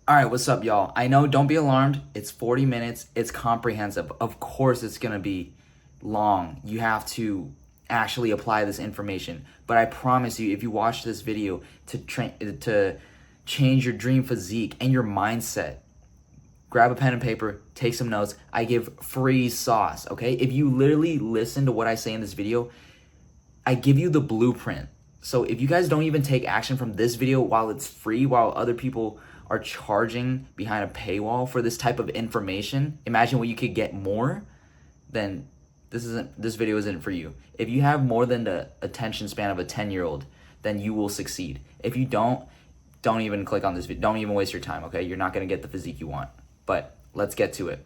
All right, what's up, y'all? I know, don't be alarmed. It's 40 minutes. It's comprehensive. Of course, it's going to be long. You have to actually apply this information. But I promise you, if you watch this video to change your dream physique and your mindset, grab a pen and paper, take some notes. I give free sauce, okay? If you literally listen to what I say in this video, I give you the blueprint. So if you guys don't even take action from this video while it's free, while other people are charging behind a paywall for this type of information, imagine what you could get more, then this video isn't for you. If you have more than the attention span of a 10-year-old, then you will succeed. If you don't even click on this video. Don't even waste your time, okay? You're not going to get the physique you want. But let's get to it.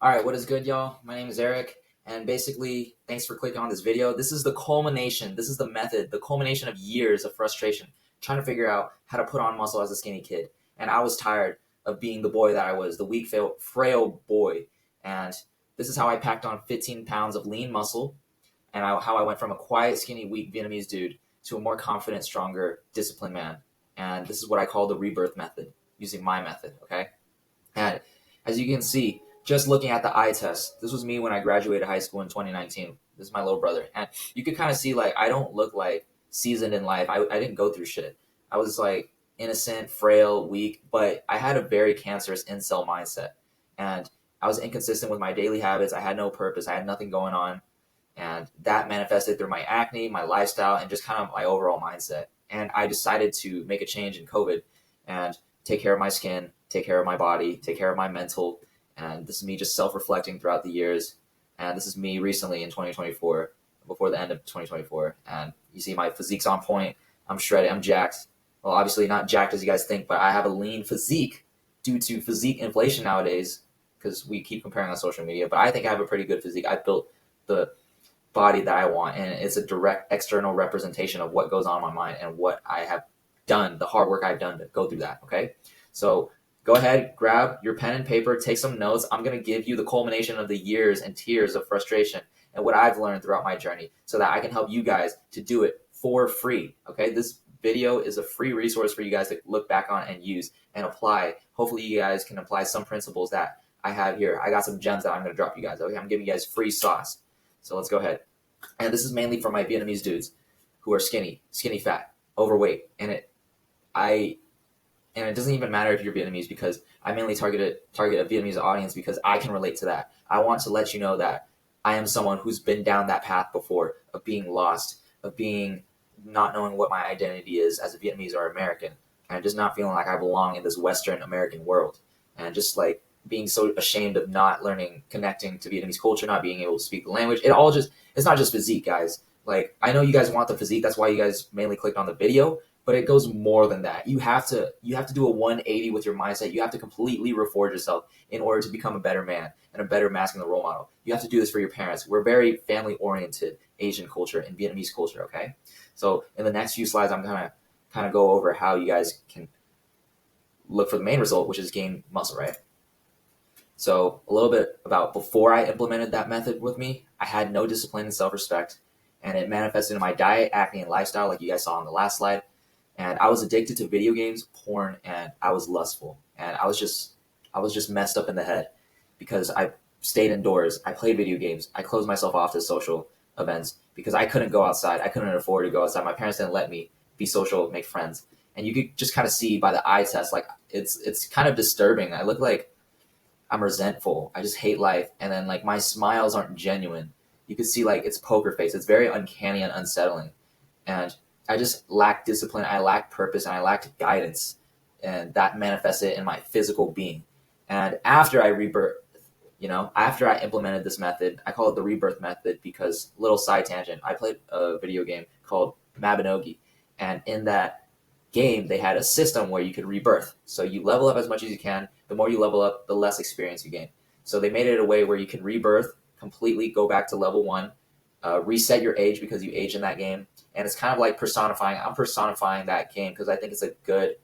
All right, what is good, y'all? My name is Eric. And basically, thanks for clicking on this video. This is the culmination, this is the method, the culmination of years of frustration, trying to figure out how to put on muscle as a skinny kid. And I was tired of being the boy that I was, the weak, frail boy. And this is how I packed on 15 pounds of lean muscle, and how I went from a quiet, skinny, weak Vietnamese dude to a more confident, stronger, disciplined man. And this is what I call the rebirth method, using my method, okay? And as you can see, just looking at the eye test, this was me when I graduated high school in 2019. This is my little brother. And you could kind of see, like, I don't look like seasoned in life. I didn't go through shit. I was like innocent, frail, weak, but I had a very cancerous incel mindset. And I was inconsistent with my daily habits. I had no purpose. I had nothing going on. And that manifested through my acne, my lifestyle, and just kind of my overall mindset. And I decided to make a change in COVID and take care of my skin, take care of my body, take care of my mental. And this is me just self-reflecting throughout the years. And this is me recently in 2024, before the end of 2024. And you see my physique's on point. I'm shredded. I'm jacked. Well, obviously not jacked as you guys think, but I have a lean physique due to physique inflation nowadays because we keep comparing on social media. But I think I have a pretty good physique. I built the body that I want, and it's a direct external representation of what goes on in my mind and what I have done, the hard work I've done to go through that, okay? So go ahead, grab your pen and paper, take some notes. I'm going to give you the culmination of the years and tears of frustration and what I've learned throughout my journey so that I can help you guys to do it for free, okay? This video is a free resource for you guys to look back on and use and apply. Hopefully you guys can apply some principles that I have here. I got some gems that I'm going to drop you guys, okay? I'm giving you guys free sauce. So let's go ahead. And this is mainly for my Vietnamese dudes who are skinny fat, overweight. And it doesn't even matter if you're Vietnamese, because I mainly target a Vietnamese audience because I can relate to that. I want to let you know that I am someone who's been down that path before, of being lost, of being not knowing what my identity is as a Vietnamese or American, and just not feeling like I belong in this Western American world, and just like being so ashamed of not learning, connecting to Vietnamese culture, not being able to speak the language. It's not just physique, guys. Like, I know you guys want the physique. That's why you guys mainly clicked on the video, but it goes more than that. You have to do a 180 with your mindset. You have to completely reforge yourself in order to become a better man and a better masculine role model. You have to do this for your parents. We're very family-oriented Asian culture and Vietnamese culture, okay? So in the next few slides, I'm gonna kind of go over how you guys can look for the main result, which is gain muscle, right? So a little bit about before I implemented that method with me, I had no discipline and self-respect, and it manifested in my diet, acne, and lifestyle, like you guys saw on the last slide. And I was addicted to video games, porn, and I was lustful. And I was just messed up in the head because I stayed indoors. I played video games. I closed myself off to social events because I couldn't go outside. I couldn't afford to go outside. My parents didn't let me be social, make friends. And you could just kind of see by the eye test, like it's kind of disturbing. I look like I'm resentful. I just hate life. And then like my smiles aren't genuine. You can see like it's poker face. It's very uncanny and unsettling. And I just lacked discipline. I lacked purpose, and I lacked guidance. And that manifested in my physical being. And after I after I implemented this method, I call it the rebirth method because, little side tangent, I played a video game called Mabinogi. And in that game, they had a system where you could rebirth. So you level up as much as you can. The more you level up, the less experience you gain. So they made it a way where you can rebirth, completely go back to level 1, reset your age because you age in that game. And it's kind of like I'm personifying that game because I think it's a good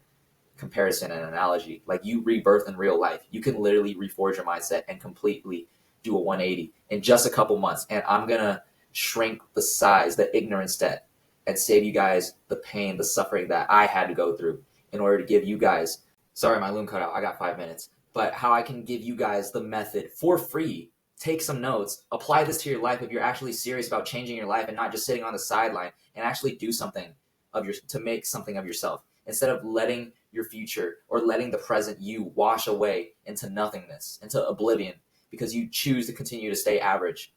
comparison and analogy. Like, you rebirth in real life. You can literally reforge your mindset and completely do a 180 in just a couple months. And I'm going to shrink the size, the ignorance debt, and save you guys the pain, the suffering that I had to go through in order to give you guys Sorry, my loom cut out. I got 5 minutes. But how I can give you guys the method for free. Take some notes, apply this to your life if you're actually serious about changing your life and not just sitting on the sideline, and actually do something to make something of yourself instead of letting your future or letting the present you wash away into nothingness, into oblivion, because you choose to continue to stay average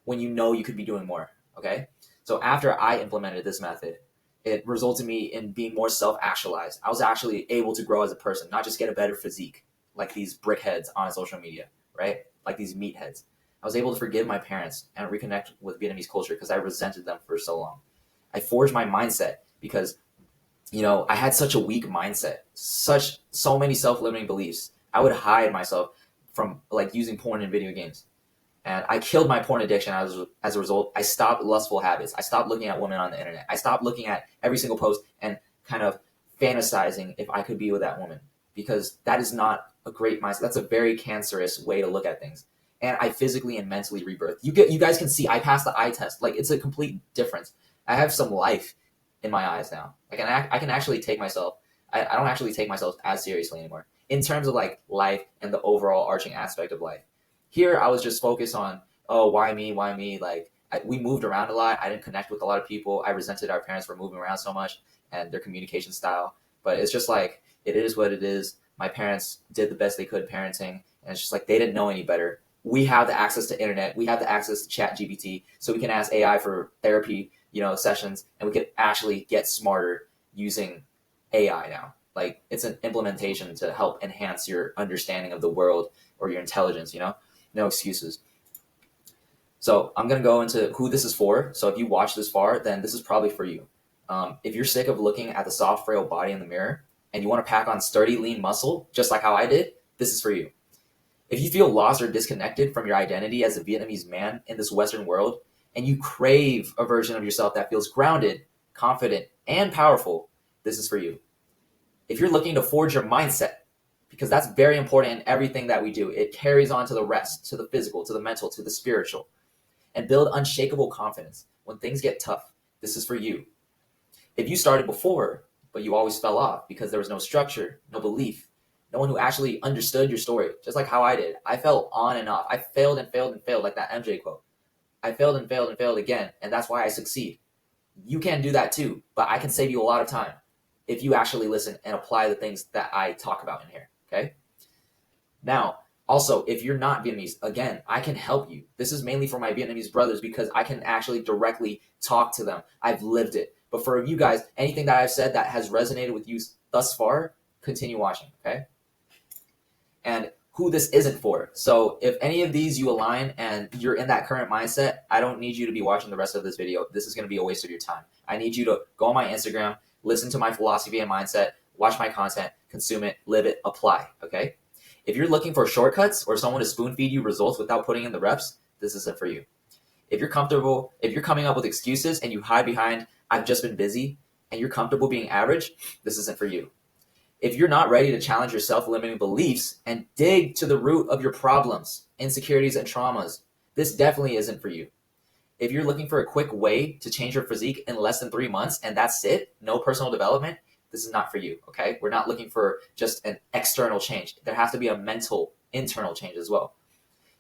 when you know you could be doing more. Okay? So after I implemented this method, it resulted me in being more self-actualized. I was actually able to grow as a person, not just get a better physique like these brickheads on social media, right? Like these meatheads. I was able to forgive my parents and reconnect with Vietnamese culture because I resented them for so long. I forged my mindset because, I had such a weak mindset, so many self-limiting beliefs. I would hide myself from like using porn and video games. And I killed my porn addiction as a result. I stopped lustful habits. I stopped looking at women on the internet. I stopped looking at every single post and kind of fantasizing if I could be with that woman, because that is not a great mindset. That's a very cancerous way to look at things. And I physically and mentally rebirthed. You guys can see I passed the eye test. Like, it's a complete difference. I have some life in my eyes now. Like, I can actually take myself. I don't actually take myself as seriously anymore in terms of like life and the overall arching aspect of life. Here, I was just focused on, oh, why me? Why me? Like, we moved around a lot. I didn't connect with a lot of people. I resented our parents for moving around so much and their communication style. But it's just like, it is what it is. My parents did the best they could parenting. And it's just like, they didn't know any better. We have the access to internet. We have the access to ChatGPT. So we can ask AI for therapy, sessions. And we can actually get smarter using AI now. Like, it's an implementation to help enhance your understanding of the world or your intelligence, No excuses. So I'm going to go into who this is for. So if you watch this far, then this is probably for you. If you're sick of looking at the soft, frail body in the mirror and you want to pack on sturdy, lean muscle, just like how I did, this is for you. If you feel lost or disconnected from your identity as a Vietnamese man in this Western world, and you crave a version of yourself that feels grounded, confident, and powerful, this is for you. If you're looking to forge your mindset, because that's very important in everything that we do. It carries on to the rest, to the physical, to the mental, to the spiritual, and build unshakable confidence when things get tough. This is for you. If you started before, but you always fell off because there was no structure, no belief, no one who actually understood your story, just like how I did. I fell on and off. I failed and failed and failed, like that MJ quote. I failed and failed and failed again, and that's why I succeed. You can do that too, but I can save you a lot of time if you actually listen and apply the things that I talk about in here. Okay. Now, also, if you're not Vietnamese, again, I can help you. This is mainly for my Vietnamese brothers because I can actually directly talk to them. I've lived it. But for you guys, anything that I've said that has resonated with you thus far, continue watching. Okay. And who this isn't for. So if any of these you align and you're in that current mindset, I don't need you to be watching the rest of this video. This is going to be a waste of your time. I need you to go on my Instagram, listen to my philosophy and mindset, watch my content, consume it, live it, apply, okay? If you're looking for shortcuts or someone to spoon feed you results without putting in the reps, this isn't for you. If you're coming up with excuses and you hide behind, I've just been busy, and you're comfortable being average, this isn't for you. If you're not ready to challenge your self-limiting beliefs and dig to the root of your problems, insecurities, and traumas, this definitely isn't for you. If you're looking for a quick way to change your physique in less than 3 months and that's it, no personal development, this is not for you, okay? We're not looking for just an external change. There has to be a mental, internal change as well.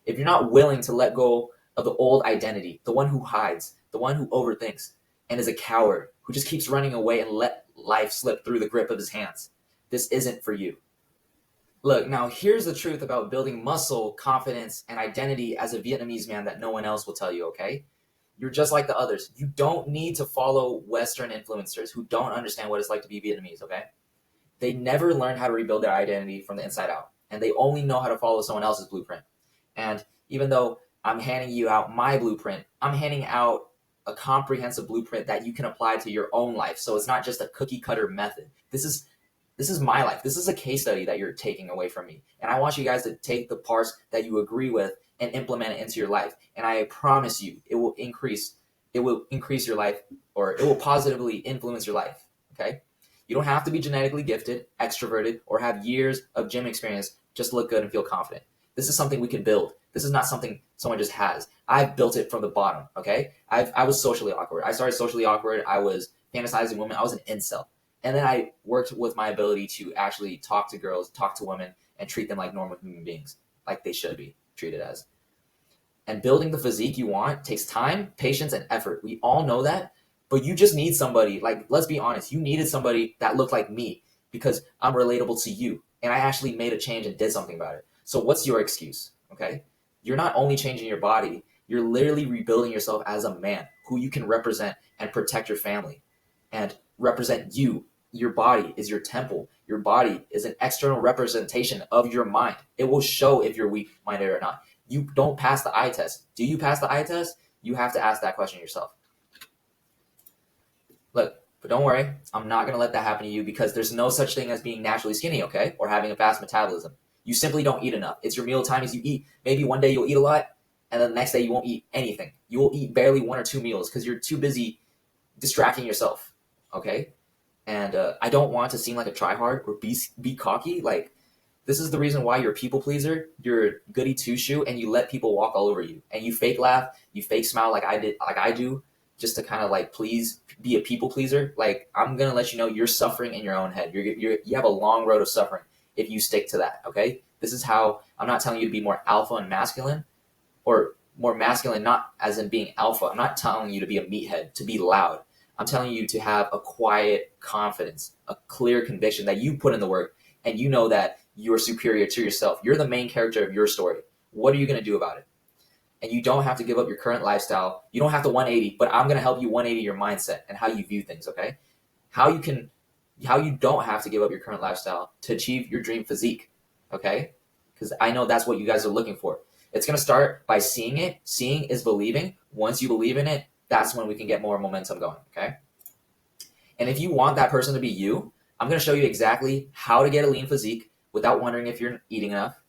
If you're not willing to let go of the old identity, the one who hides, the one who overthinks, and is a coward, who just keeps running away and let life slip through the grip of his hands, this isn't for you. Look, now here's the truth about building muscle, confidence, and identity as a Vietnamese man that no one else will tell you, okay? You're just like the others. You don't need to follow Western influencers who don't understand what it's like to be Vietnamese, okay? They never learned how to rebuild their identity from the inside out, and they only know how to follow someone else's blueprint. And even though I'm handing you out my blueprint, I'm handing out a comprehensive blueprint that you can apply to your own life. So it's not just a cookie cutter method. This is my life. This is a case study that you're taking away from me. And I want you guys to take the parts that you agree with and implement it into your life. And I promise you, it will increase your life, or it will positively influence your life. Okay? You don't have to be genetically gifted, extroverted, or have years of gym experience just to look good and feel confident. This is something we can build. This is not something someone just has. I've built it from the bottom, okay? I was socially awkward. I started socially awkward. I was fantasizing women. I was an incel. And then I worked with my ability to actually talk to girls, talk to women, and treat them like normal human beings, like they should be treated as. And building the physique you want takes time, patience, and effort. We all know that. But you just need somebody, like, let's be honest, you needed somebody that looked like me because I'm relatable to you. And I actually made a change and did something about it. So what's your excuse? Okay? You're not only changing your body, you're literally rebuilding yourself as a man who you can represent and protect your family and represent you. Your body is your temple. Your body is an external representation of your mind. It will show if you're weak minded or not. You don't pass the eye test. Do you pass the eye test? You have to ask that question yourself. Look, but don't worry, I'm not going to let that happen to you because there's no such thing as being naturally skinny, okay? Or having a fast metabolism. You simply don't eat enough. It's your meal times you eat. Maybe one day you'll eat a lot, and then the next day you won't eat anything. You will eat barely 1 or 2 meals because you're too busy distracting yourself, okay? And I don't want to seem like a tryhard or be cocky. Like, this is the reason why you're a people pleaser, you're a goody two-shoe, and you let people walk all over you. And you fake laugh, you fake smile like I do, just to kind of like please, be a people pleaser. Like, I'm gonna let you know you're suffering in your own head. You have a long road of suffering if you stick to that. Okay, this is how I'm not telling you to be more alpha and masculine, or more masculine, not as in being alpha. I'm not telling you to be a meathead, to be loud. I'm telling you to have a quiet confidence, a clear conviction that you put in the work and you know that you're superior to yourself. You're the main character of your story. What are you going to do about it? And you don't have to give up your current lifestyle. You don't have to 180, but I'm going to help you 180 your mindset and how you view things, okay? How you don't have to give up your current lifestyle to achieve your dream physique, okay? Because I know that's what you guys are looking for. It's going to start by seeing it. Seeing is believing. Once you believe in it, that's when we can get more momentum going, okay? And if you want that person to be you, I'm going to show you exactly how to get a lean physique without wondering if you're eating enough,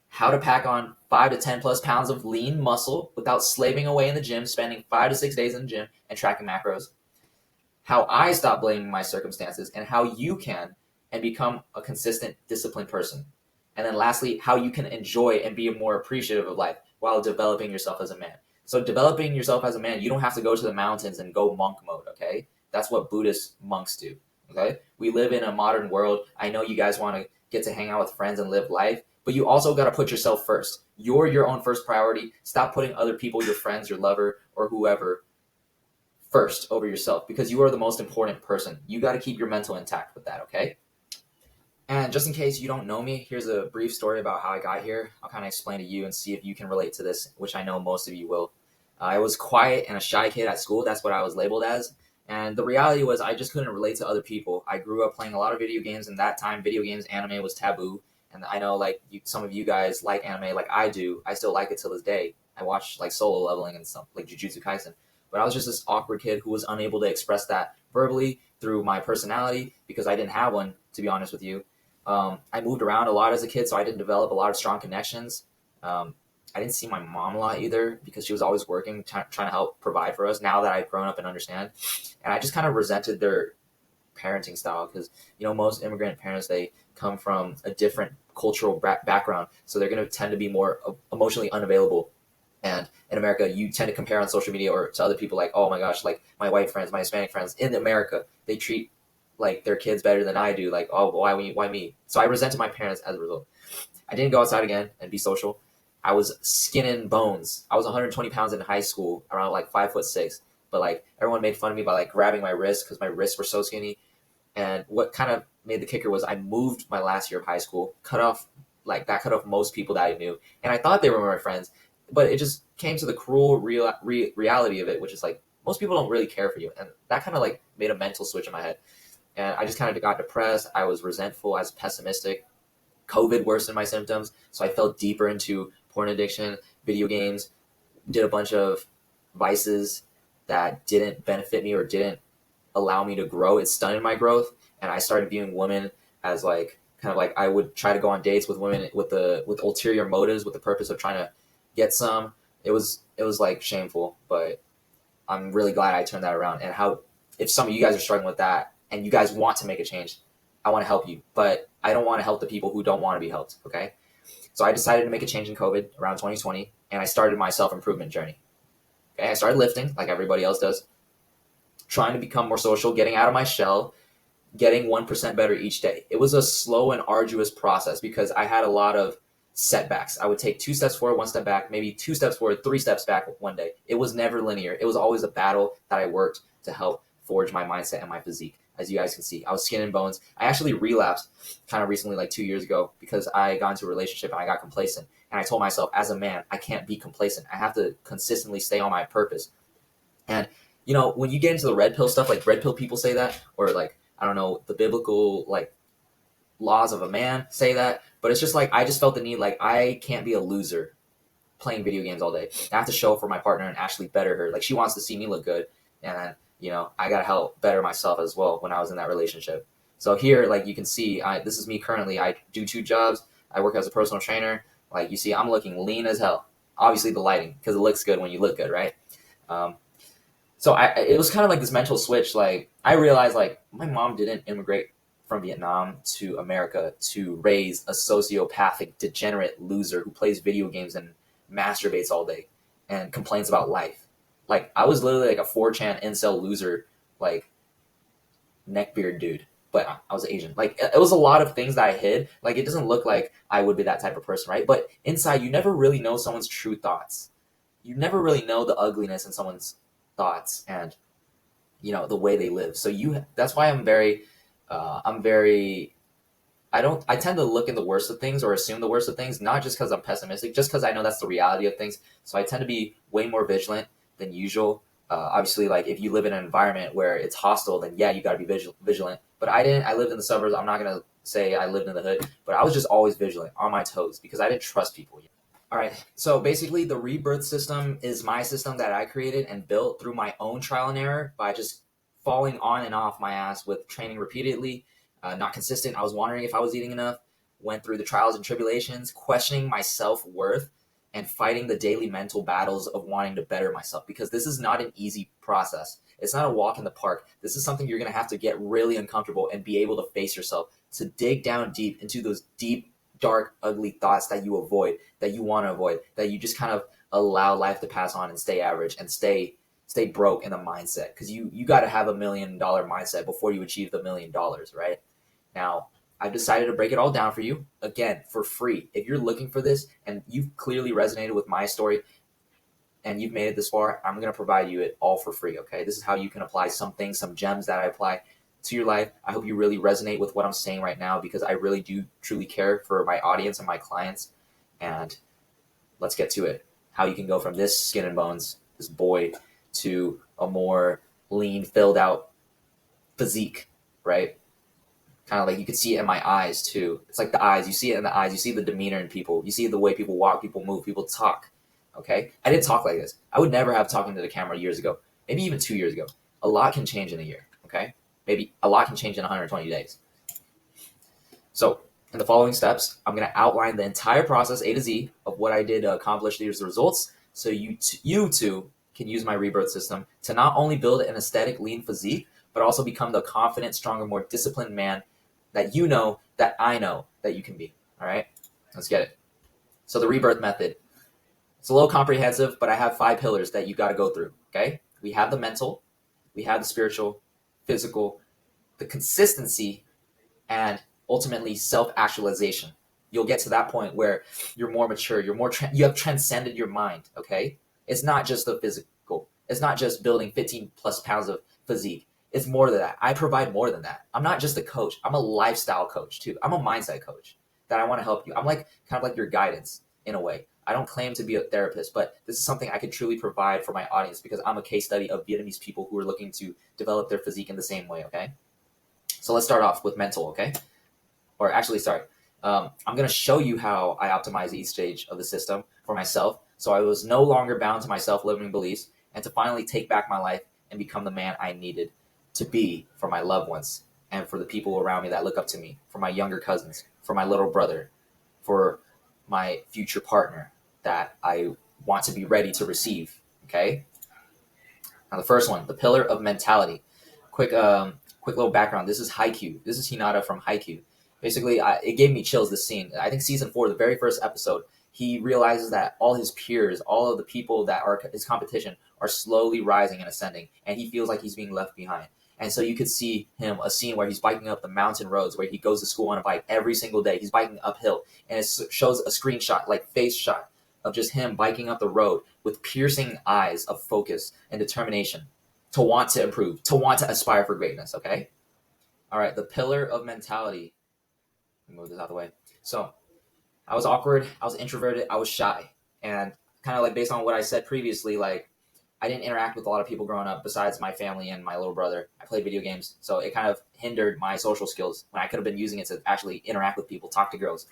how to pack on 5 to 10 plus pounds of lean muscle without slaving away in the gym, spending 5 to 6 days in the gym and tracking macros, how I stop blaming my circumstances, and how you can and become a consistent, disciplined person. And then lastly, how you can enjoy and be more appreciative of life while developing yourself as a man. So developing yourself as a man, you don't have to go to the mountains and go monk mode, okay? That's what Buddhist monks do, okay? We live in a modern world. I know you guys want to get to hang out with friends and live life, but you also got to put yourself first. You're your own first priority. Stop putting other people, your friends, your lover, or whoever, first over yourself, because you are the most important person. You got to keep your mental intact with that, okay? And just in case you don't know me, here's a brief story about how I got here. I'll kind of explain to you and see if you can relate to this, which I know most of you will. I was quiet and a shy kid at school. That's what I was labeled as. And the reality was I just couldn't relate to other people. I grew up playing a lot of video games, and that time video games, anime was taboo. And I know like some of you guys like anime like I do. I still like it till this day. I watch like Solo Leveling and stuff like Jujutsu Kaisen. But I was just this awkward kid who was unable to express that verbally through my personality because I didn't have one, to be honest with you. I moved around a lot as a kid, so I didn't develop a lot of strong connections. I didn't see my mom a lot either because she was always working, trying to help provide for us now that I've grown up and understand. And I just kind of resented their parenting style because, you know, most immigrant parents, they come from a different cultural background. So they're going to tend to be more emotionally unavailable. And in America, you tend to compare on social media or to other people like, oh my gosh, like my white friends, my Hispanic friends in America, they treat like their kids better than I do. Like, oh, why me? So I resented my parents as a result. I didn't go outside again and be social. I was skin and bones. I was 120 pounds in high school, around like 5'6". But like everyone made fun of me by like grabbing my wrists because my wrists were so skinny. And what kind of made the kicker was I moved my last year of high school, cut off most people that I knew. And I thought they were my friends, but it just came to the cruel reality of it, which is like most people don't really care for you. And that kind of like made a mental switch in my head. And I just kind of got depressed. I was resentful. I was pessimistic. COVID worsened my symptoms. So I fell deeper into porn addiction, video games, did a bunch of vices that didn't benefit me or didn't allow me to grow. It stunted my growth. And I started viewing women as like, kind of like I would try to go on dates with women with ulterior motives, with the purpose of trying to get some. It was like shameful, but I'm really glad I turned that around. And if some of you guys are struggling with that and you guys want to make a change, I want to help you, but I don't want to help the people who don't want to be helped. Okay. So I decided to make a change in COVID around 2020, and I started my self-improvement journey. Okay. I started lifting like everybody else does, trying to become more social, getting out of my shell, getting 1% better each day. It was a slow and arduous process because I had a lot of setbacks. I would take 2 steps forward, 1 step back, maybe 2 steps forward, 3 steps back one day. It was never linear. It was always a battle that I worked to help forge my mindset and my physique. As you guys can see, I was skin and bones. I actually relapsed kind of recently, like 2 years ago, because I got into a relationship and I got complacent. And I told myself, as a man, I can't be complacent. I have to consistently stay on my purpose. And, when you get into the red pill stuff, like red pill people say that, or like, I don't know, the biblical, like, laws of a man say that, but it's just like, I just felt the need, like, I can't be a loser playing video games all day. I have to show up for my partner and actually better her. Like, she wants to see me look good. And, I got to help better myself as well when I was in that relationship. So here, like, you can see, this is me currently. I do 2 jobs. I work as a personal trainer. Like, you see, I'm looking lean as hell. Obviously the lighting, because it looks good when you look good, right? So it was kind of like this mental switch. Like, I realized, like, my mom didn't immigrate from Vietnam to America to raise a sociopathic, degenerate loser who plays video games and masturbates all day and complains about life. Like, I was literally like a 4chan incel loser, like, neckbeard dude, but I was Asian. Like, it was a lot of things that I hid. Like, it doesn't look like I would be that type of person, right? But inside, you never really know someone's true thoughts. You never really know the ugliness in someone's thoughts and, the way they live. So that's why I tend to look in the worst of things or assume the worst of things, not just because I'm pessimistic, just because I know that's the reality of things. So I tend to be way more vigilant than usual. Obviously, like, if you live in an environment where it's hostile, then yeah, you got to be vigilant. But I didn't. I lived in the suburbs. I'm not going to say I lived in the hood, but I was just always vigilant, on my toes, because I didn't trust people. All right. So basically, the rebirth system is my system that I created and built through my own trial and error by just falling on and off my ass with training repeatedly, not consistent. I was wondering if I was eating enough, went through the trials and tribulations, questioning my self-worth, and fighting the daily mental battles of wanting to better myself, because this is not an easy process. It's not a walk in the park. This is something you're going to have to get really uncomfortable and be able to face yourself, to dig down deep into those deep, dark, ugly thoughts that you avoid, that you want to avoid, that you just kind of allow life to pass on and stay average and stay broke in the mindset. Because you got to have $1 million mindset before you achieve the $1 million, right? Now, I've decided to break it all down for you, again, for free. If you're looking for this and you've clearly resonated with my story and you've made it this far, I'm going to provide you it all for free, okay? This is how you can apply some things, some gems that I apply to your life. I hope you really resonate with what I'm saying right now, because I really do truly care for my audience and my clients. And let's get to it. How you can go from this skin and bones, this boy, to a more lean, filled out physique, right? Kind of like you could see it in my eyes too. It's like the eyes. You see it in the eyes. You see the demeanor in people. You see the way people walk, people move, people talk. Okay? I didn't talk like this. I would never have talked into the camera years ago, maybe even 2 years ago. A lot can change in a year. Okay? Maybe a lot can change in 120 days. So in the following steps, I'm going to outline the entire process, A to Z, of what I did to accomplish these results, so you too can use my rebirth system to not only build an aesthetic, lean physique, but also become the confident, stronger, more disciplined man that that I know that you can be. All right, let's get it. So the rebirth method, it's a little comprehensive, but I have 5 pillars that you got to go through. Okay, we have the mental, we have the spiritual, physical, the consistency, and ultimately self-actualization. You'll get to that point where you're more mature, you have transcended your mind. Okay, it's not just the physical. It's not just building 15 plus pounds of physique. It's more than that. I provide more than that. I'm not just a coach. I'm a lifestyle coach too. I'm a mindset coach that I want to help you. I'm like kind of like your guidance in a way. I don't claim to be a therapist, but this is something I can truly provide for my audience, because I'm a case study of Vietnamese people who are looking to develop their physique in the same way, okay? So let's start off with mental, okay? Or actually, sorry. I'm going to show you how I optimize each stage of the system for myself, so I was no longer bound to my self-limiting beliefs, and to finally take back my life and become the man I needed to be for my loved ones and for the people around me that look up to me, for my younger cousins, for my little brother, for my future partner that I want to be ready to receive, okay? Now the first one, the pillar of mentality. Quick little background. This is Haikyuu. This is Hinata from Haikyuu. Basically, it gave me chills, this scene. I think season 4, the very first episode, he realizes that all his peers, all of the people that are his competition, are slowly rising and ascending, and he feels like he's being left behind. And so you could see him, a scene where he's biking up the mountain roads, where he goes to school on a bike every single day. He's biking uphill, and it shows a screenshot, like face shot, of just him biking up the road with piercing eyes of focus and determination to want to improve, to want to aspire for greatness, okay? All right, the pillar of mentality. Let me move this out of the way. So I was awkward, I was introverted, I was shy. And kind of like based on what I said previously, like I didn't interact with a lot of people growing up besides my family and my little brother. I played video games, so it kind of hindered my social skills when I could have been using it to actually interact with people, talk to girls.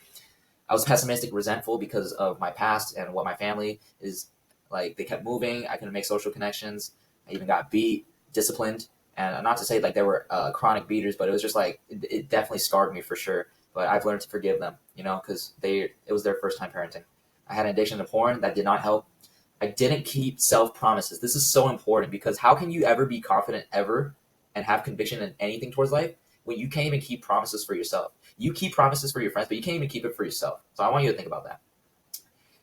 I was pessimistic, resentful because of my past and what my family is like. They kept moving. I couldn't make social connections. I even got beat, disciplined. And not to say like they were chronic beaters, but it was just like it definitely scarred me for sure. But I've learned to forgive them, because it was their first time parenting. I had an addiction to porn that did not help. I didn't keep self-promises. This is so important because how can you ever be confident ever and have conviction in anything towards life when you can't even keep promises for yourself? You keep promises for your friends, but you can't even keep it for yourself. So I want you to think about that.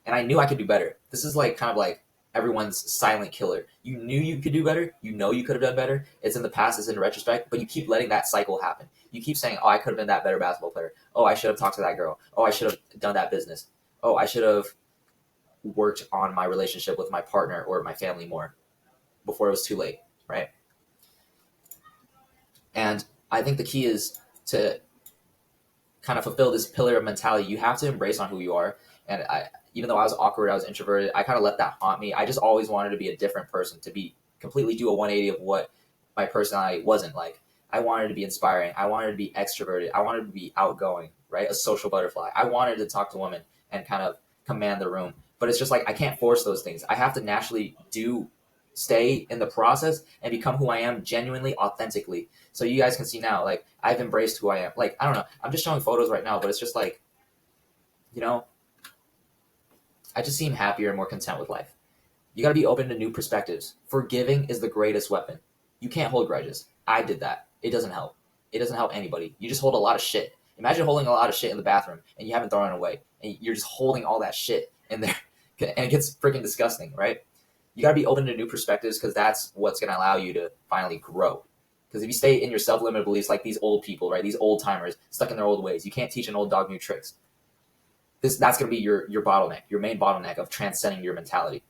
And I knew I could do better. This is like kind of like everyone's silent killer. You knew you could do better. You know you could have done better. It's in the past, it's in retrospect, but you keep letting that cycle happen. You keep saying, oh, I could have been that better basketball player. Oh, I should have talked to that girl. Oh, I should have done that business. Oh, I should have worked on my relationship with my partner or my family more before it was too late, right? And I think the key is to kind of fulfill this pillar of mentality. You have to embrace on who you are. And even though I was awkward, I was introverted, I kind of let that haunt me. I just always wanted to be a different person, to be completely do a 180 of what my personality wasn't like. I wanted to be inspiring. I wanted to be extroverted. I wanted to be outgoing, right? A social butterfly. I wanted to talk to women and kind of command the room. But it's just like I can't force those things. I have to naturally stay in the process and become who I am genuinely, authentically. So you guys can see now, like I've embraced who I am. Like, I don't know. I'm just showing photos right now, but it's just like, I just seem happier and more content with life. You got to be open to new perspectives. Forgiving is the greatest weapon. You can't hold grudges. I did that. It doesn't help. It doesn't help anybody. You just hold a lot of shit. Imagine holding a lot of shit in the bathroom and you haven't thrown it away. And you're just holding all that shit in there. And it gets freaking disgusting, right? You got to be open to new perspectives because that's what's going to allow you to finally grow. Because if you stay in your self-limited beliefs like these old people, right? These old timers stuck in their old ways. You can't teach an old dog new tricks. That's going to be your bottleneck, your main bottleneck of transcending your mentality.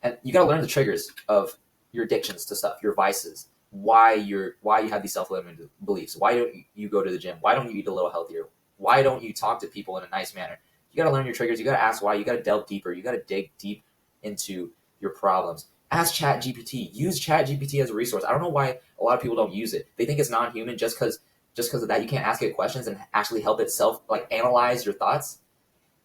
And you got to learn the triggers of your addictions to stuff, your vices, why you have these self-limited beliefs. Why don't you go to the gym? Why don't you eat a little healthier? Why don't you talk to people in a nice manner? You got to learn your triggers. You got to ask why. You got to delve deeper. You got to dig deep into your problems. Ask ChatGPT. Use ChatGPT as a resource. I don't know why a lot of people don't use it. They think it's non-human just because of that. You can't ask it questions and actually help itself like analyze your thoughts.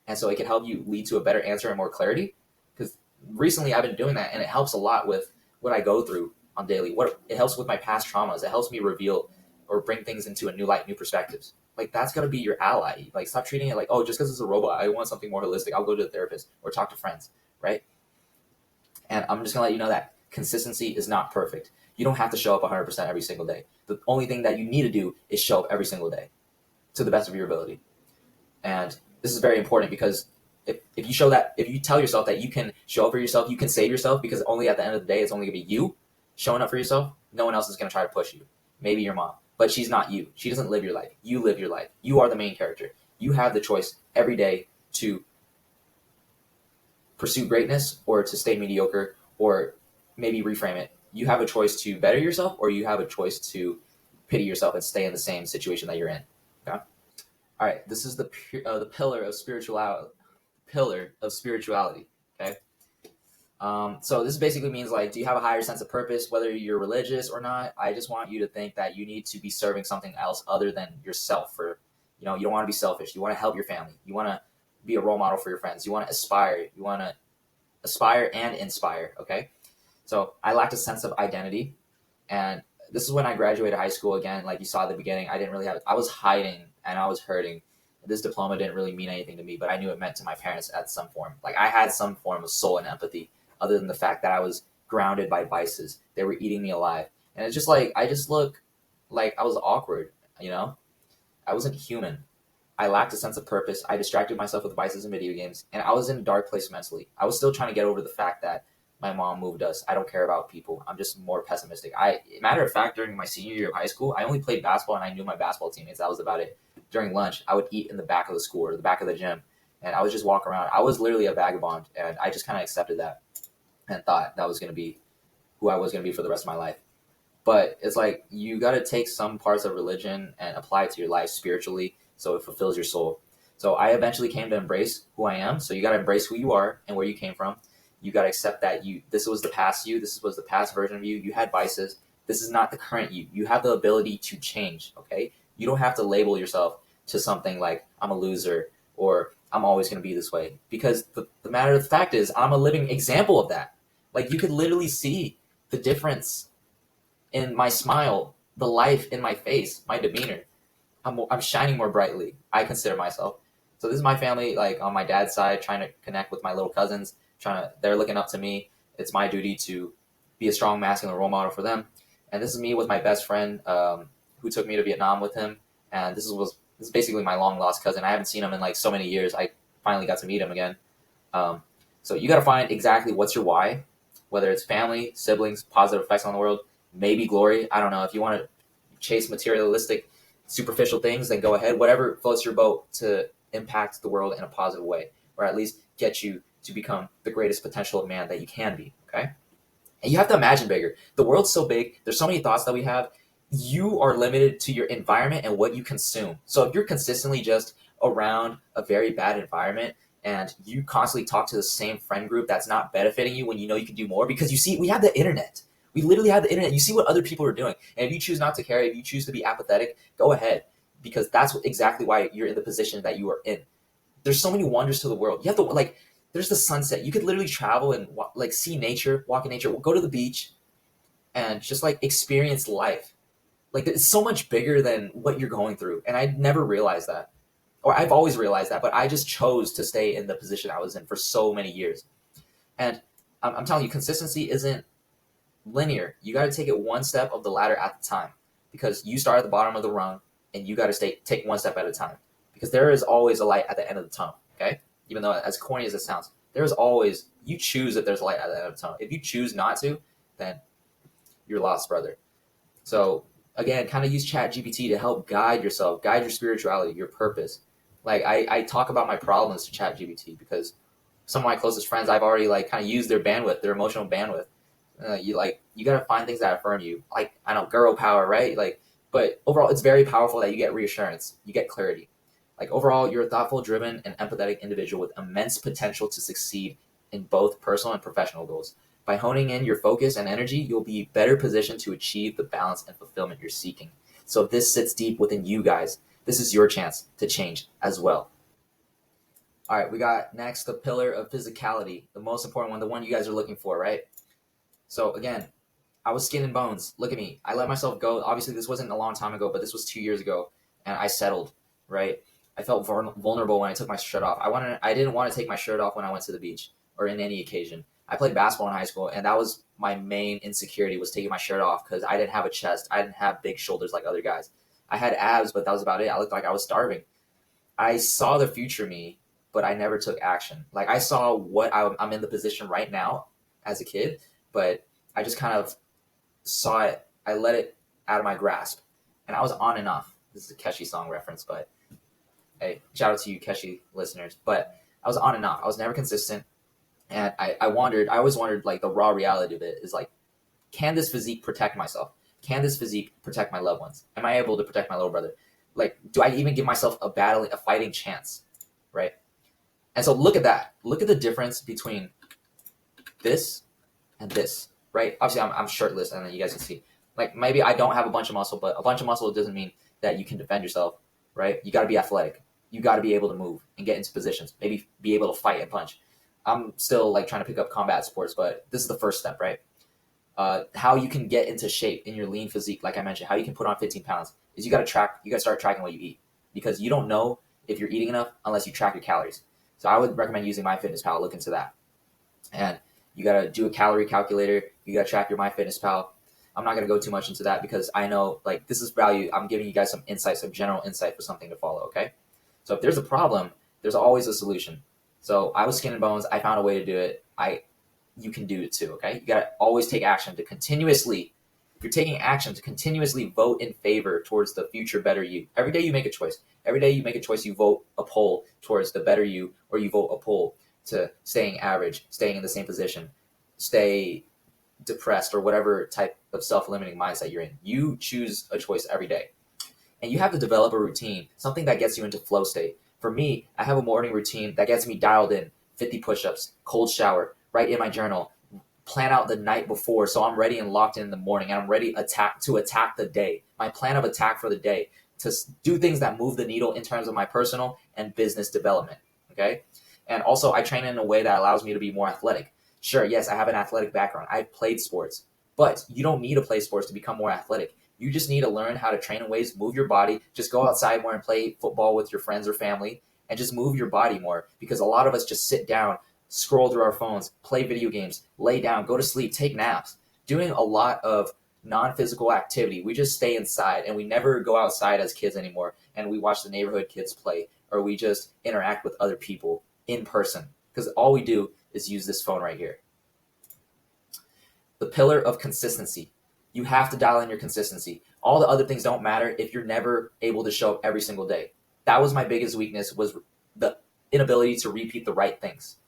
And so it can help you lead to a better answer and more clarity. Because recently I've been doing that, and it helps a lot with what I go through on daily. It helps with my past traumas. It helps me reveal or bring things into a new light, new perspectives. Like that's gonna be your ally. Like stop treating it like, oh, just because it's a robot, I want something more holistic. I'll go to a therapist or talk to friends, right? And I'm just gonna let you know that consistency is not perfect. You don't have to show up 100% every single day. The only thing that you need to do is show up every single day to the best of your ability. And this is very important because if you tell yourself that you can show up for yourself, you can save yourself, because only at the end of the day, it's only gonna be you showing up for yourself. No one else is gonna try to push you. Maybe your mom, but she's not you. She doesn't live your life. You live your life. You are the main character. You have the choice every day to pursue greatness or to stay mediocre, or maybe reframe it. You have a choice to better yourself, or you have a choice to pity yourself and stay in the same situation that you're in. Okay. All right. This is the pillar of spirituality. Okay. So this basically means like, do you have a higher sense of purpose, whether you're religious or not? I just want you to think that you need to be serving something else other than yourself. You don't want to be selfish. You want to help your family. You want to be a role model for your friends. You want to aspire. You want to aspire and inspire. Okay. So I lacked a sense of identity, and this is when I graduated high school again. Like you saw at the beginning, I was hiding and I was hurting. This diploma didn't really mean anything to me, but I knew it meant to my parents at some form. Like I had some form of soul and empathy, other than the fact that I was grounded by vices. They were eating me alive. And it's just like, I just look like I was awkward, I wasn't human. I lacked a sense of purpose. I distracted myself with vices and video games, and I was in a dark place mentally. I was still trying to get over the fact that my mom moved us. I don't care about people. I'm just more pessimistic. Matter of fact, during my senior year of high school, I only played basketball and I knew my basketball teammates. That was about it. During lunch, I would eat in the back of the school or the back of the gym, and I would just walk around. I was literally a vagabond, and I just kind of accepted that and thought that was going to be who I was going to be for the rest of my life. But it's like you got to take some parts of religion and apply it to your life spiritually so it fulfills your soul. So I eventually came to embrace who I am. So you got to embrace who you are and where you came from. You got to accept that this was the past you. This was the past version of you. You had vices. This is not the current you. You have the ability to change, okay? You don't have to label yourself to something like I'm a loser or I'm always going to be this way. Because the matter of the fact is I'm a living example of that. Like you could literally see the difference in my smile, the life in my face, my demeanor. I'm shining more brightly. I consider myself. So this is my family, like on my dad's side, trying to connect with my little cousins. They're looking up to me. It's my duty to be a strong masculine role model for them. And this is me with my best friend, who took me to Vietnam with him. And this is basically my long lost cousin. I haven't seen him in like so many years. I finally got to meet him again. So you got to find exactly what's your why, whether it's family, siblings, positive effects on the world, maybe glory. I don't know. If you want to chase materialistic, superficial things, then go ahead. Whatever floats your boat to impact the world in a positive way, or at least get you to become the greatest potential of man that you can be. Okay. And you have to imagine bigger. The world's so big. There's so many thoughts that we have. You are limited to your environment and what you consume. So if you're consistently just around a very bad environment and you constantly talk to the same friend group that's not benefiting you when you know you can do more, because you see, we have the internet. We literally have the internet. You see what other people are doing. And if you choose not to care, if you choose to be apathetic, go ahead. Because that's exactly why you're in the position that you are in. There's so many wonders to the world. You have to, like, there's the sunset. You could literally travel and like see nature, walk in nature, go to the beach, and just like experience life. Like it's so much bigger than what you're going through. And I never realized that. Or I've always realized that, but I just chose to stay in the position I was in for so many years. And I'm telling you, consistency isn't linear. You got to take it one step of the ladder at the time, because you start at the bottom of the rung and you got to take one step at a time, because there is always a light at the end of the tunnel. Okay. Even though as corny as it sounds, there's always, you choose if there's a light at the end of the tunnel. If you choose not to, then you're lost, brother. So again, kind of use ChatGPT to help guide yourself, guide your spirituality, your purpose. Like I talk about my problems to ChatGPT because some of my closest friends, I've already like kind of used their bandwidth, their emotional bandwidth. You got to find things that affirm you. Like, I know, girl power, right? Like, but overall, it's very powerful that you get reassurance, you get clarity. Like overall, you're a thoughtful, driven, and empathetic individual with immense potential to succeed in both personal and professional goals. By honing in your focus and energy, you'll be better positioned to achieve the balance and fulfillment you're seeking. So if this sits deep within you guys, this is your chance to change as well. All right, we got next the pillar of physicality, the most important one, the one you guys are looking for, right? So again, I was skin and bones. Look at me. I let myself go. Obviously, this wasn't a long time ago, but this was 2 years ago, and I settled, right? I felt vulnerable when I took my shirt off. I didn't want to take my shirt off when I went to the beach or in any occasion. I played basketball in high school, and that was my main insecurity, was taking my shirt off, because I didn't have a chest. I didn't have big shoulders like other guys. I had abs, but that was about it. I looked like I was starving. I saw the future me, but I never took action. Like I saw what I'm in the position right now as a kid, but I just kind of saw it. I let it out of my grasp, and I was on and off. This is a Keshi song reference, but hey, shout out to you Keshi listeners. But I was on and off. I was never consistent, and I always wondered, like, the raw reality of it is like, can this physique protect myself? Can this physique protect my loved ones? Am I able to protect my little brother? Like, do I even give myself a fighting chance, right? And so look at that. Look at the difference between this and this, right? Obviously, I'm shirtless, and then you guys can see. Like, maybe I don't have a bunch of muscle, but a bunch of muscle doesn't mean that you can defend yourself, right? You got to be athletic. You got to be able to move and get into positions. Maybe be able to fight and punch. I'm still like trying to pick up combat sports, but this is the first step, right? How you can get into shape in your lean physique, like I mentioned, how you can put on 15 pounds is you got to start tracking what you eat, because you don't know if you're eating enough unless you track your calories. So I would recommend using MyFitnessPal. Look into that. And you got to do a calorie calculator. You got to track your MyFitnessPal. I'm not going to go too much into that because I know, like, this is value. I'm giving you guys some insight, some general insight for something to follow, okay? So if there's a problem, there's always a solution. So I was skin and bones. I found a way to do it. I you can do it too. Okay, you gotta always take action to continuously. If you're taking action to continuously vote in favor towards the future better you. Every day you make a choice. Every day you make a choice. You vote a poll towards the better you, or you vote a poll to staying average, staying in the same position, stay depressed, or whatever type of self-limiting mindset you're in. You choose a choice every day. And you have to develop a routine, something that gets you into flow state. For me, I have a morning routine that gets me dialed in, 50 push-ups, cold shower, write in my journal, plan out the night before so I'm ready and locked in the morning and I'm ready to attack the day. My plan of attack for the day, to do things that move the needle in terms of my personal and business development, okay? And also, I train in a way that allows me to be more athletic. Sure, yes, I have an athletic background. I've played sports, but you don't need to play sports to become more athletic. You just need to learn how to train in ways, move your body, just go outside more and play football with your friends or family, and just move your body more, because a lot of us just sit down, scroll through our phones, play video games, lay down, go to sleep, take naps, doing a lot of non-physical activity. We just stay inside and we never go outside as kids anymore, and we watch the neighborhood kids play, or we just interact with other people in person, because all we do is use this phone right here. The pillar of consistency. You have to dial in your consistency. All the other things don't matter if you're never able to show up every single day. That was my biggest weakness, was the inability to repeat the right things.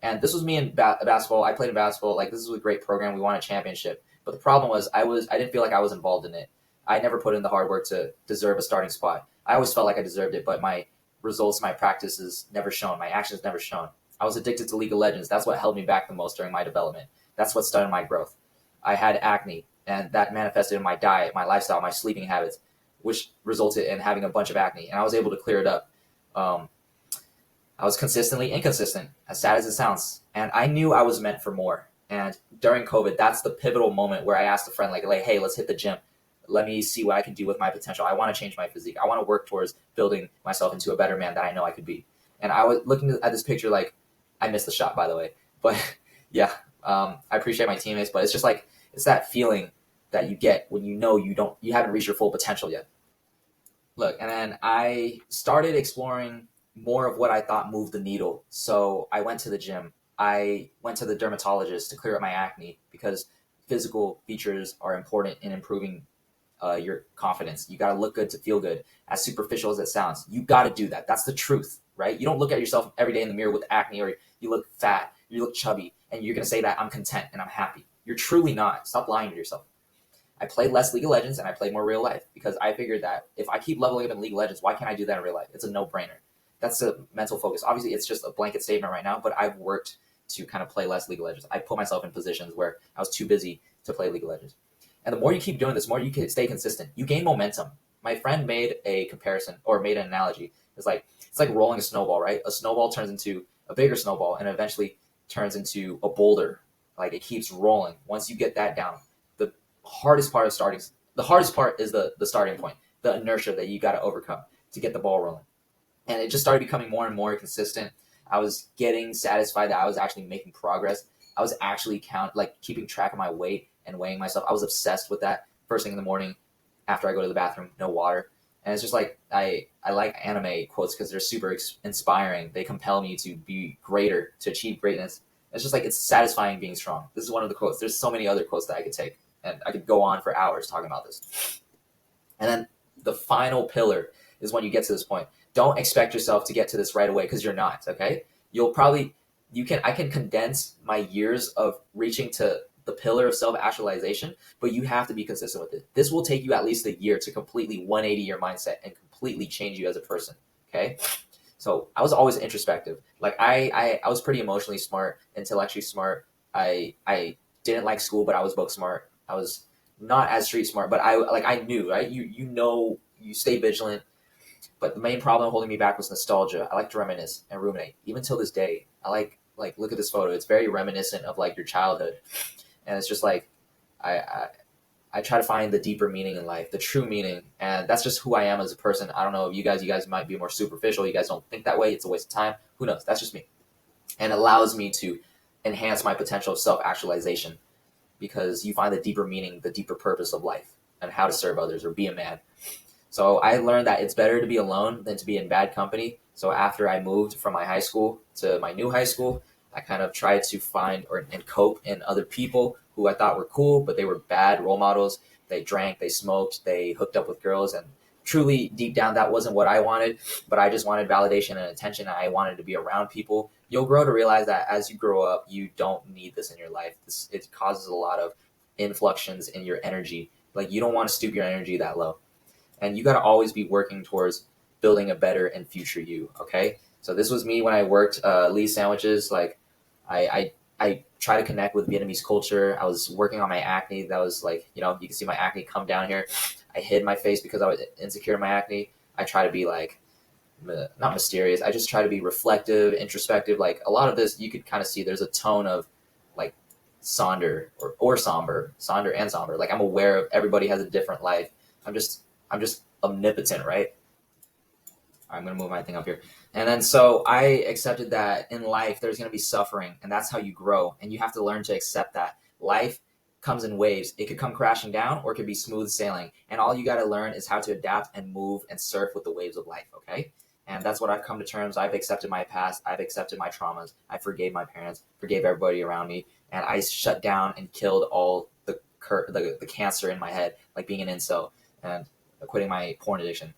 And this was me in basketball. I played in basketball. Like, this was a great program. We won a championship. But the problem was I didn't feel like I was involved in it. I never put in the hard work to deserve a starting spot. I always felt like I deserved it, but my results, my practices never shown. My actions never shown. I was addicted to League of Legends. That's what held me back the most during my development. That's what started my growth. I had acne, and that manifested in my diet, my lifestyle, my sleeping habits, which resulted in having a bunch of acne. And I was able to clear it up. I was consistently inconsistent, as sad as it sounds. And I knew I was meant for more. And during COVID, that's the pivotal moment where I asked a friend, like, hey, let's hit the gym. Let me see what I can do with my potential. I want to change my physique. I want to work towards building myself into a better man that I know I could be. And I was looking at this picture, like, I missed the shot, by the way. But yeah, I appreciate my teammates, but it's just like, it's that feeling that you get when you know you haven't reached your full potential yet. Look, and then I started exploring more of what I thought moved the needle. So I went to the gym. I went to the dermatologist to clear up my acne, because physical features are important in improving your confidence. You got to look good to feel good. As superficial as it sounds, you got to do that. That's the truth, right? You don't look at yourself every day in the mirror with acne, or you look fat, you look chubby, and you're going to say that I'm content and I'm happy. You're truly not. Stop lying to yourself. I played less League of Legends and I played more real life, because I figured that if I keep leveling up in League of Legends, why can't I do that in real life? It's a no-brainer. That's a mental focus. Obviously, it's just a blanket statement right now, but I've worked to kind of play less League of Legends. I put myself in positions where I was too busy to play League of Legends. And the more you keep doing this, the more you can stay consistent. You gain momentum. My friend made a comparison, or made an analogy. It's like rolling a snowball, right? A snowball turns into a bigger snowball and eventually turns into a boulder. Like, it keeps rolling. Once you get that down, the hardest part is the starting point, the inertia that you got to overcome to get the ball rolling. And it just started becoming more and more consistent. I was getting satisfied that I was actually making progress. I was actually keeping track of my weight and weighing myself. I was obsessed with that. First thing in the morning, after I go to the bathroom, no water. And it's just like, I like anime quotes because they're super inspiring. They compel me to be greater, to achieve greatness. It's just like, it's satisfying being strong. This is one of the quotes. There's so many other quotes that I could take, and I could go on for hours talking about this. And then the final pillar is when you get to this point. Don't expect yourself to get to this right away, because you're not, okay? I can condense my years of reaching to the pillar of self-actualization, but you have to be consistent with it. This will take you at least a year to completely 180 your mindset and completely change you as a person, okay? So I was always introspective. Like, I was pretty emotionally smart, intellectually smart. I didn't like school, but I was book smart. I was not as street smart, but I knew, right? You stay vigilant. But the main problem holding me back was nostalgia. I like to reminisce and ruminate. Even till this day, I like look at this photo. It's very reminiscent of like your childhood. And it's just like, I try to find the deeper meaning in life, the true meaning. And that's just who I am as a person. I don't know if you guys might be more superficial. You guys don't think that way. It's a waste of time. Who knows? That's just me. And it allows me to enhance my potential of self-actualization, because you find the deeper meaning, the deeper purpose of life, and how to serve others or be a man. So I learned that it's better to be alone than to be in bad company. So after I moved from my high school to my new high school, I kind of tried to find and cope in other people who I thought were cool, but they were bad role models. They drank, they smoked, they hooked up with girls, and truly deep down that wasn't what I wanted, but I just wanted validation and attention. I wanted to be around people. You'll grow to realize that as you grow up, you don't need this in your life. It causes a lot of influxes in your energy. Like, you don't want to stoop your energy that low. And you got to always be working towards building a better and future you, okay? So this was me when I worked Lee's Sandwiches. Like, I try to connect with Vietnamese culture. I was working on my acne. That was like, you can see my acne come down here. I hid my face because I was insecure in my acne. I try to be like, not mysterious. I just try to be reflective, introspective. Like, a lot of this, you could kind of see there's a tone of like Sonder or somber, Sonder and somber. Like, I'm aware of everybody has a different life. I'm just omnipotent, right? I'm going to move my thing up here. And then so I accepted that in life, there's going to be suffering, and that's how you grow. And you have to learn to accept that. Life comes in waves. It could come crashing down, or it could be smooth sailing. And all you got to learn is how to adapt and move and surf with the waves of life, okay? And that's what I've come to terms. I've accepted my past. I've accepted my traumas. I forgave my parents, forgave everybody around me. And I shut down and killed all the cancer in my head, like being an incel and quitting my porn addiction.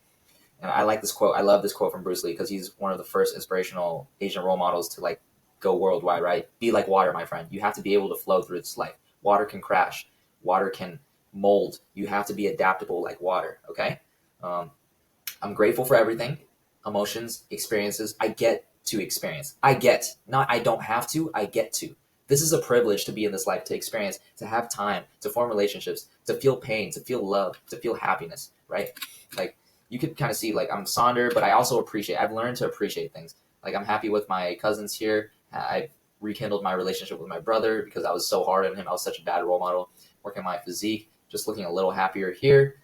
And I like this quote. I love this quote from Bruce Lee because he's one of the first inspirational Asian role models to like go worldwide, right? Be like water, my friend. You have to be able to flow through this life. Water can crash. Water can mold. You have to be adaptable like water, okay? I'm grateful for everything. Emotions, experiences. I get to experience. Not I don't have to, I get to. This is a privilege to be in this life, to experience, to have time, to form relationships, to feel pain, to feel love, to feel happiness, right? Like, you could kind of see, like, I'm Sonder, but I also I've learned to appreciate things. Like, I'm happy with my cousins here. I've rekindled my relationship with my brother because I was so hard on him. I was such a bad role model. Working my physique, just looking a little happier here.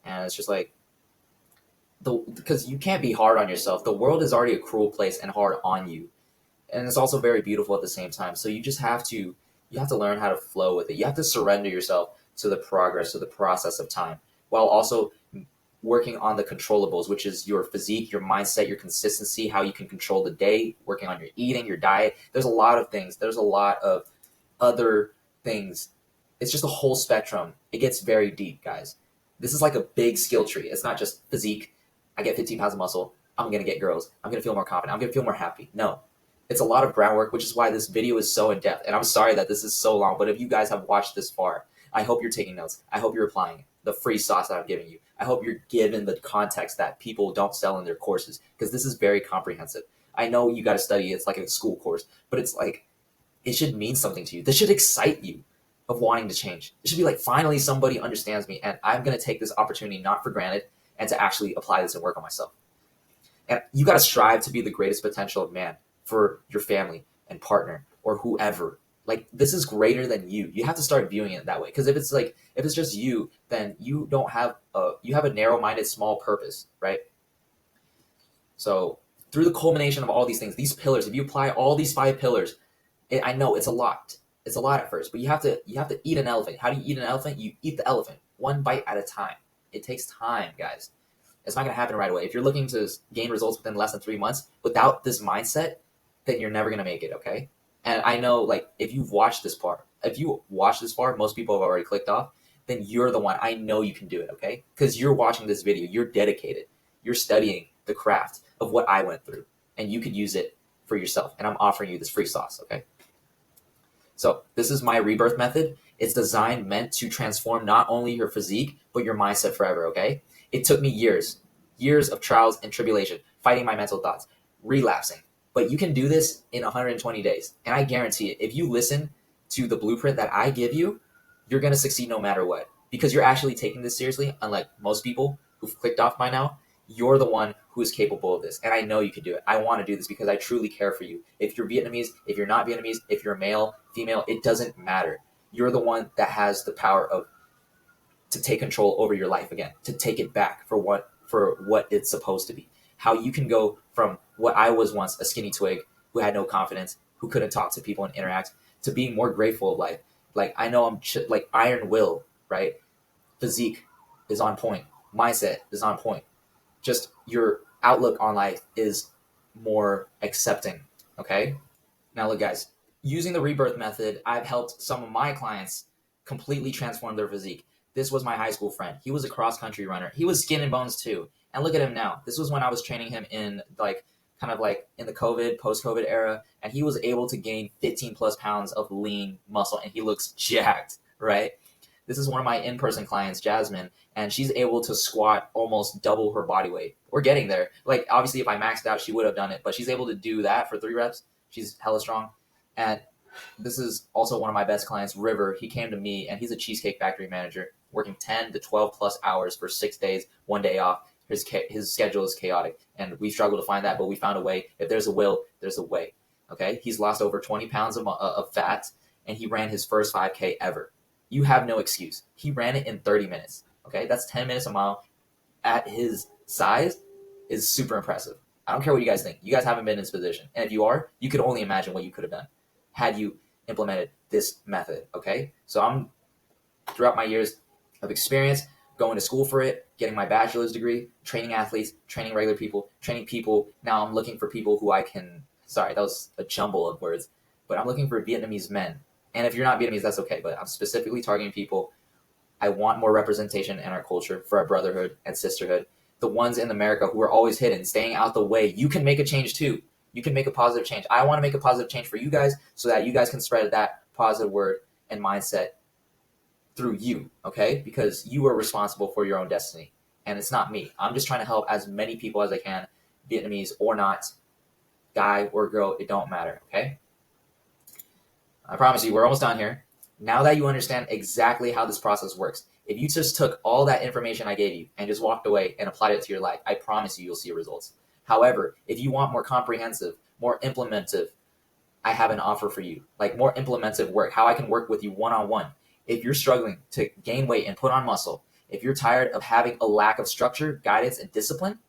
And it's just like, because you can't be hard on yourself. The world is already a cruel place and hard on you. And it's also very beautiful at the same time. So you have to learn how to flow with it. You have to surrender yourself to the progress, to the process of time, while also working on the controllables, which is your physique, your mindset, your consistency, how you can control the day, working on your eating, your diet. There's a lot of things. There's a lot of other things. It's just a whole spectrum. It gets very deep, guys. This is like a big skill tree. It's not just physique. I get 15 pounds of muscle. I'm going to get girls. I'm going to feel more confident. I'm going to feel more happy. No. It's a lot of groundwork, which is why this video is so in-depth. And I'm sorry that this is so long, but if you guys have watched this far, I hope you're taking notes. I hope you're applying the free sauce that I'm giving you. I hope you're given the context that people don't sell in their courses, because this is very comprehensive. I know you got to study. It's like a school course, but it's like, it should mean something to you. This should excite you of wanting to change. It should be like, finally, somebody understands me, and I'm going to take this opportunity not for granted and to actually apply this and work on myself. And you got to strive to be the greatest potential of man for your family and partner or whoever. Like, this is greater than you. You have to start viewing it that way. Because if it's just you, then you have a narrow-minded, small purpose, right? So through the culmination of all these things, these pillars, if you apply all these 5 pillars, I know it's a lot. It's a lot at first, but you have to eat an elephant. How do you eat an elephant? You eat the elephant one bite at a time. It takes time, guys. It's not going to happen right away. If you're looking to gain results within less than 3 months without this mindset, then you're never going to make it, okay? And I know, like, if you watch this far, most people have already clicked off, then you're the one. I know you can do it, okay? Because you're watching this video. You're dedicated. You're studying the craft of what I went through, and you could use it for yourself. And I'm offering you this free sauce, okay? So this is my rebirth method. It's meant to transform not only your physique, but your mindset forever, okay? It took me years of trials and tribulation, fighting my mental thoughts, relapsing. But you can do this in 120 days. And I guarantee it, if you listen to the blueprint that I give you, you're going to succeed no matter what. Because you're actually taking this seriously, unlike most people who've clicked off by now. You're the one who is capable of this. And I know you can do it. I want to do this because I truly care for you. If you're Vietnamese, if you're not Vietnamese, if you're male, female, it doesn't matter. You're the one that has the power to take control over your life again, to take it back for what it's supposed to be. How you can go from what I was once, a skinny twig who had no confidence, who couldn't talk to people and interact, to being more grateful of life. Like, I know like iron will, right? Physique is on point. Mindset is on point. Just your outlook on life is more accepting, okay? Now look, guys, using the rebirth method, I've helped some of my clients completely transform their physique. This was my high school friend. He was a cross country runner. He was skin and bones too. And look at him now. This was when I was training him in like kind of like in the COVID, post-COVID era, and he was able to gain 15 plus pounds of lean muscle, and he looks jacked, right? This is one of my in-person clients, Jasmine, and she's able to squat almost double her body weight. We're getting there. Like obviously if I maxed out, she would have done it, but she's able to do that for 3 reps. She's hella strong. And this is also one of my best clients, River. He came to me and he's a Cheesecake Factory manager, working 10 to 12 plus hours for 6 days, 1 day off. His schedule is chaotic, and we struggle to find that, but we found a way. If there's a will, there's a way. Okay, he's lost over 20 pounds of fat, and he ran his first 5K ever. You have no excuse. He ran it in 30 minutes. Okay, that's 10 minutes a mile. At his size, is super impressive. I don't care what you guys think. You guys haven't been in this position, and if you are, you could only imagine what you could have done had you implemented this method. Okay, so I'm throughout my years of experience, going to school for it, getting my bachelor's degree, training athletes, training regular people, training people. Now I'm looking for people who I can, sorry, that was a jumble of words, but I'm looking for Vietnamese men. And if you're not Vietnamese, that's okay, but I'm specifically targeting people. I want more representation in our culture for our brotherhood and sisterhood. The ones in America who are always hidden, staying out the way. You can make a change too. You can make a positive change. I want to make a positive change for you guys so that you guys can spread that positive word and mindset through you, okay? Because you are responsible for your own destiny, and it's not me. I'm just trying to help as many people as I can, Vietnamese or not, guy or girl, it don't matter, okay? I promise you, we're almost done here. Now that you understand exactly how this process works, if you just took all that information I gave you and just walked away and applied it to your life, I promise you, you'll see results. However, if you want more comprehensive, more implementive, I have an offer for you, like more implementive work, how I can work with you one-on-one. If you're struggling to gain weight and put on muscle, if you're tired of having a lack of structure, guidance, and discipline,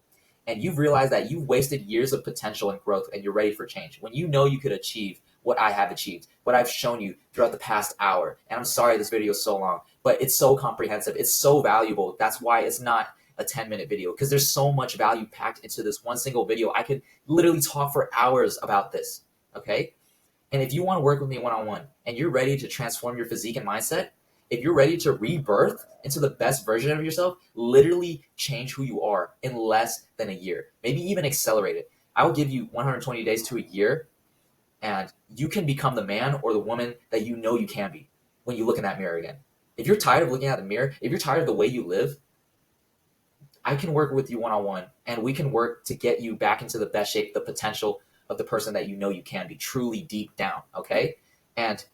and you've realized that you've wasted years of potential and growth and you're ready for change, when you know you could achieve what I have achieved, what I've shown you throughout the past hour, and I'm sorry this video is so long, but it's so comprehensive, it's so valuable. That's why it's not a 10-minute video, because there's so much value packed into this one single video. I could literally talk for hours about this, okay? And if you want to work with me one-on-one and you're ready to transform your physique and mindset, if you're ready to rebirth into the best version of yourself, literally change who you are in less than a year, maybe even accelerate it. I will give you 120 days to a year, and you can become the man or the woman that you know you can be when you look in that mirror again. If you're tired of looking at the mirror, if you're tired of the way you live, I can work with you one-on-one, and we can work to get you back into the best shape, the potential of the person that you know you can be truly deep down, okay? And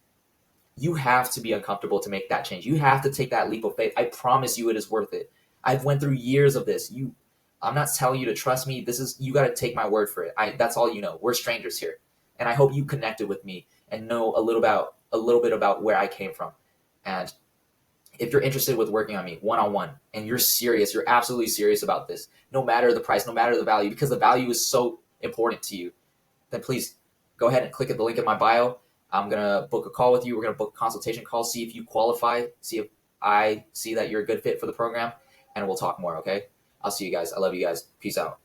you have to be uncomfortable to make that change. You have to take that leap of faith. I promise you it is worth it. I've went through years of this. I'm not telling you to trust me. You got to take my word for it. That's all you know. We're strangers here. And I hope you connected with me and know a little bit about where I came from. And if you're interested with working on me one-on-one and you're serious, you're absolutely serious about this, no matter the price, no matter the value, because the value is so important to you, then please go ahead and click at the link in my bio. I'm going to book a call with you. We're going to book a consultation call, see if you qualify, see if I see that you're a good fit for the program, and we'll talk more, okay? I'll see you guys. I love you guys. Peace out.